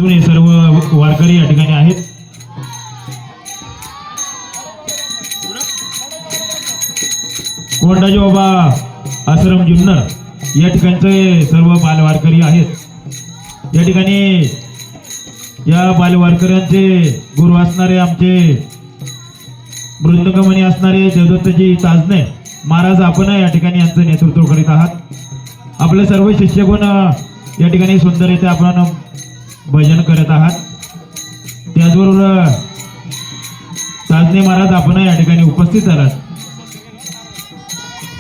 हे सर्व वारकरी या ठिकाणी आहेत. कोंडाजी बाबा आश्रम जुन्नर या ठिकाणचे सर्व बालवारकरी आहेत. या ठिकाणी या बालवारकऱ्यांचे गुरु असणारे आमचे मृदंगमणी असणारे देवदत्तजी ताजने महाराज आपण या ठिकाणी यांचं नेतृत्व करीत आहात. आपले सर्व शिष्यगण या ठिकाणी सुंदररीत्या आपण भजन करत आहात. त्याचबरोबर ताजने महाराज आपण या ठिकाणी उपस्थित झालात.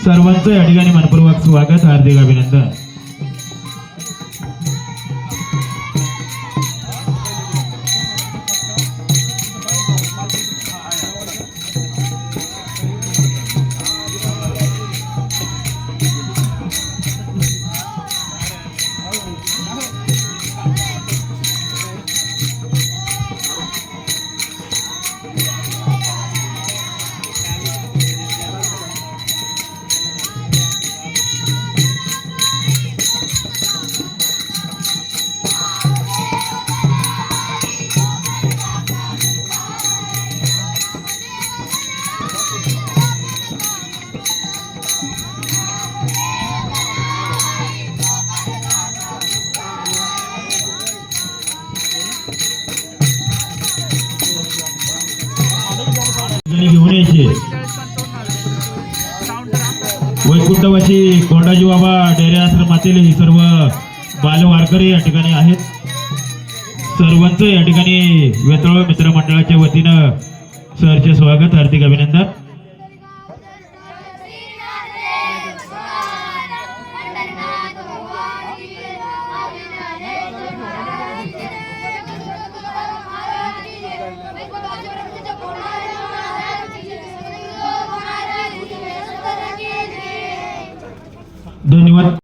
सर्वांचं या ठिकाणी मनपूर्वक स्वागत, हार्दिक अभिनंदन. घेऊन यायचे वैकुंठवासी कोंडाजी बाबा डेरे आश्रमातील ही सर्व बालवारकरी या ठिकाणी आहेत. सर्वांचं या ठिकाणी वेताळ मित्रमंडळाच्या वतीनं सहर्ष स्वागत, हार्दिक अभिनंदन. धन्यवाद.